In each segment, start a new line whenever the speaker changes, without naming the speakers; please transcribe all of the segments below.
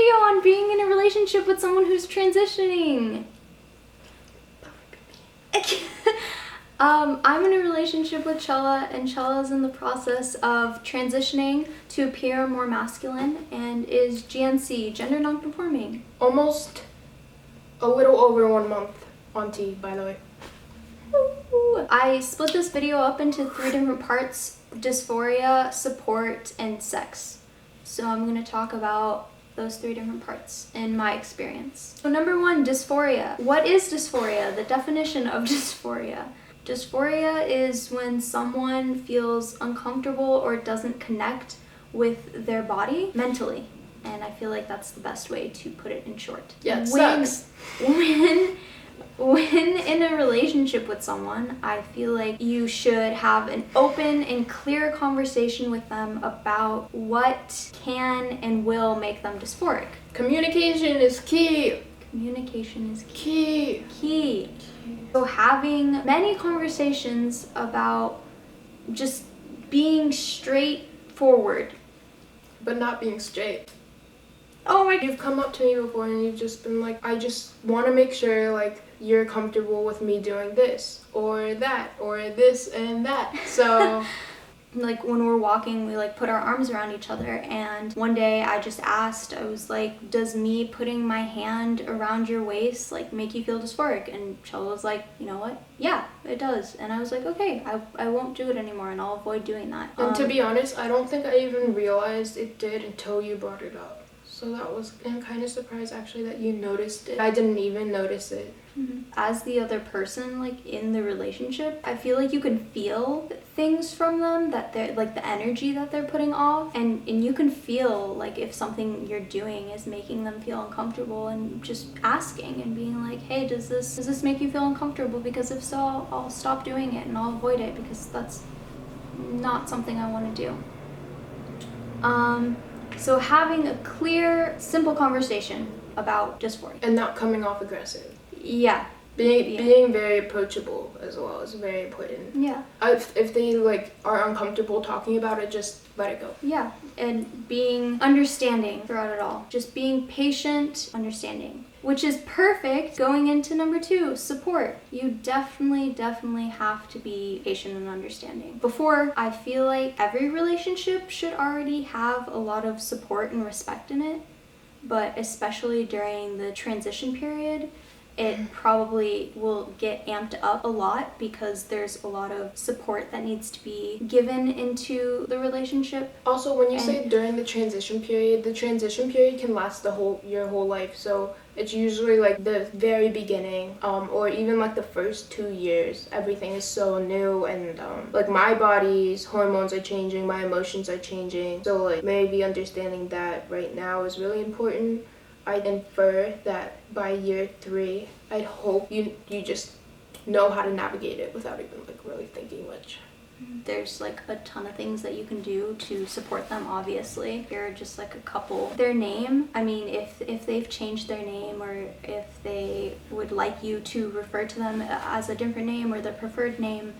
video on being in a relationship with someone who's transitioning. I'm in a relationship with Chella, and Chella is in the process of transitioning to appear more masculine and is GNC, gender non-conforming.
Almost a little over 1 month on T, by the way.
I split this video up into 3 different parts: dysphoria, support, and sex. So I'm going to talk about those 3 different parts in my experience. So number 1, dysphoria. What is dysphoria? The definition of dysphoria. Dysphoria is when someone feels uncomfortable or doesn't connect with their body mentally. And I feel like that's the best way to put it in short.
Yeah, it sucks.
When in a relationship with someone, I feel like you should have an open and clear conversation with them about what can and will make them dysphoric.
Communication is key.
Communication is
Key.
key. So having many conversations about just being straightforward.
But not being straight.
Oh my,
You've come up to me before and you've just been like, I just want to make sure like you're comfortable with me doing this or that or this and that. So
like when we're walking, we like put our arms around each other, and one day I just asked, I was like, does me putting my hand around your waist like make you feel dysphoric? And Chella was like, you know what? Yeah, it does. And I was like, okay, I won't do it anymore and I'll avoid doing that.
And to be honest, I don't think I even realized it did until you brought it up. So that was, I'm kind of surprised actually that you noticed it. I didn't even notice it.
As the other person, like in the relationship, I feel like you can feel things from them, that they're like the energy that they're putting off, and you can feel like if something you're doing is making them feel uncomfortable, and just asking and being like, hey, does this make you feel uncomfortable? Because if so, I'll stop doing it and I'll avoid it, because that's not something I want to do. So having a clear, simple conversation about dysphoria.
And not coming off aggressive.
Yeah.
Being very approachable as well is very important.
Yeah.
If they like are uncomfortable talking about it, just let it go.
Yeah, and being understanding throughout it all. Just being patient, understanding. Which is perfect going into number 2, support. You definitely have to be patient and understanding. Before, I feel like every relationship should already have a lot of support and respect in it, but especially during the transition period, it probably will get amped up a lot because there's a lot of support that needs to be given into the relationship.
Also, when you say during the transition period can last your whole life. So it's usually like the very beginning, or even like the first 2 years. Everything is so new, and like my body's hormones are changing, my emotions are changing. So like maybe understanding that right now is really important. I infer that by year 3, I'd hope you just know how to navigate it without even like really thinking much.
There's like a ton of things that you can do to support them, obviously. You're just like a couple. Their name, I mean, if they've changed their name, or if they would like you to refer to them as a different name or their preferred name,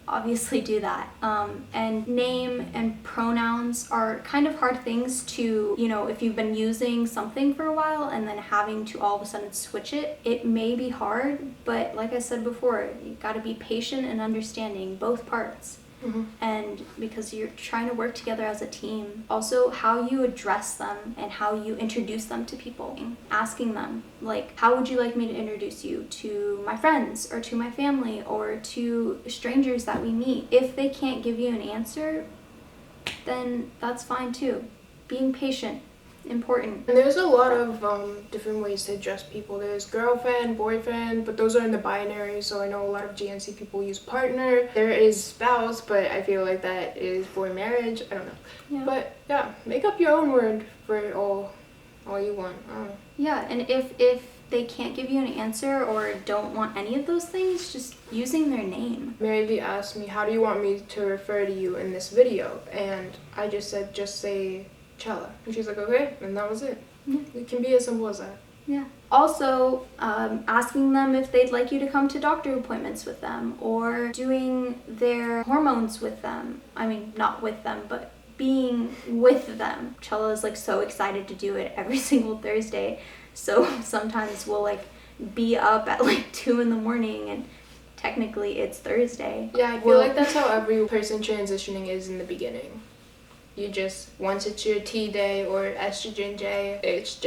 obviously do that. And name and pronouns are kind of hard things to, if you've been using something for a while and then having to all of a sudden switch it, it may be hard, but like I said before, you got to be patient and understanding both parts. And because you're trying to work together as a team. Also, how you address them and how you introduce them to people. Asking them, like, how would you like me to introduce you to my friends or to my family or to strangers that we meet? If they can't give you an answer, then that's fine too. Being patient. Important.
And there's a lot of different ways to address people. There's girlfriend, boyfriend, but those are in the binary, so I know a lot of GNC people use partner. There is spouse, but I feel like that is for marriage. I don't know.
Yeah.
But yeah, make up your own word for all you want.
Yeah, and if they can't give you an answer or don't want any of those things, just using their name.
MaryV asked me, how do you want me to refer to you in this video? And I just said, just say Chella. And she's like, okay, and that was it.
Yeah.
It can be as simple as that.
Yeah. Also, asking them if they'd like you to come to doctor appointments with them, or doing their hormones with them. I mean, not with them, but being with them. Chella is like so excited to do it every single Thursday. So sometimes we'll like be up at like 2 in the morning and technically it's Thursday.
Yeah, I feel like that's how every person transitioning is in the beginning. You just, once it's your T day or estrogen day, it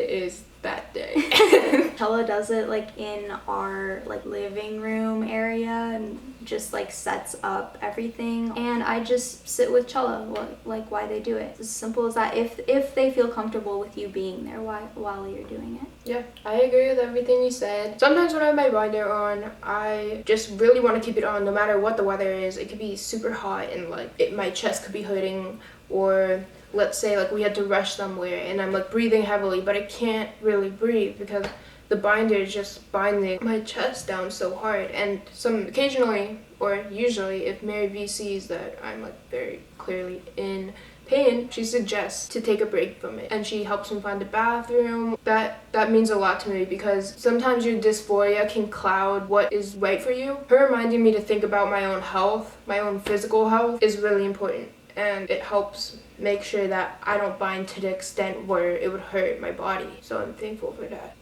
is that day.
Chella does it like in our like living room area and just like sets up everything, and I just sit with Chella like why they do it. It's as simple as that. If they feel comfortable with you being there while you're doing it.
Yeah, I agree with everything you said. Sometimes when I have my binder on, I just really want to keep it on no matter what the weather is. It could be super hot and like my chest could be hurting, or let's say like we had to rush somewhere and I'm like breathing heavily, but I can't really breathe because the binder is just binding my chest down so hard. And occasionally or usually if MaryV sees that I'm like very clearly in pain, she suggests to take a break from it, and she helps me find a bathroom. That means a lot to me because sometimes your dysphoria can cloud what is right for you. Her reminding me to think about my own health, my own physical health, is really important, and it helps make sure that I don't bind to the extent where it would hurt my body. So I'm thankful for that.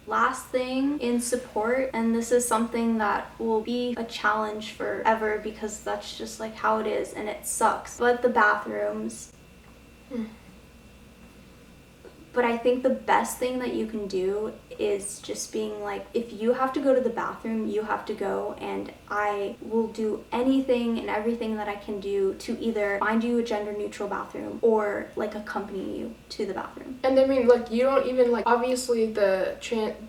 Last thing in support, and this is something that will be a challenge forever because that's just like how it is and it sucks, but the bathrooms. But I think the best thing that you can do is just being like, if you have to go to the bathroom, you have to go, and I will do anything and everything that I can do to either find you a gender neutral bathroom or like accompany you to the bathroom.
And I mean, like, you don't even like, obviously the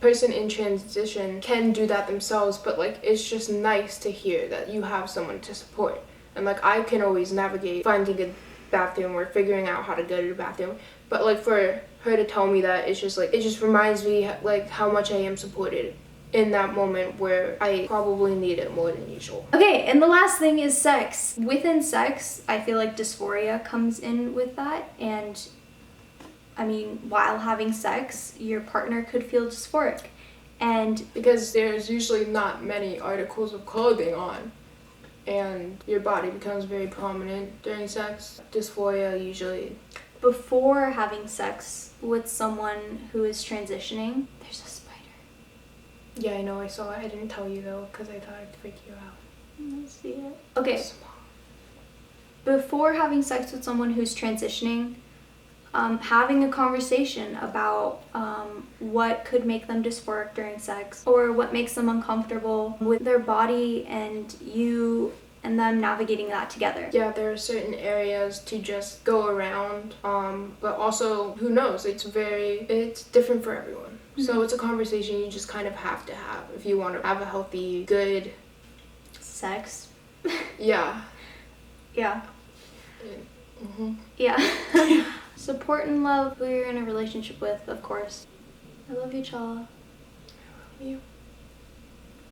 person in transition can do that themselves, but like it's just nice to hear that you have someone to support. And like I can always navigate finding a bathroom or figuring out how to go to the bathroom, but like for her to tell me that, it's just like, it just reminds me like how much I am supported in that moment where I probably need it more than usual.
Okay, and the last thing is sex. Within sex, I feel like dysphoria comes in with that, and I mean, while having sex, your partner could feel dysphoric, and
because there's usually not many articles of clothing on, and your body becomes very prominent during sex. Dysphoria usually.
Before having sex with someone who is transitioning, there's a spider.
Yeah, I know, I saw it. I didn't tell you though, because I thought I'd freak you out.
Let's see it. Okay.
Small.
Before having sex with someone who's transitioning, having a conversation about what could make them dysphoric during sex, or what makes them uncomfortable with their body, and you and them navigating that together.
Yeah, there are certain areas to just go around, but also, who knows, it's different for everyone. Mm-hmm. So it's a conversation you just kind of have to have if you want to have a healthy, good
sex.
Yeah.
Yeah.
Mm-hmm.
Yeah. Support and love who you're in a relationship with, of course. I love you, Chella.
I love you.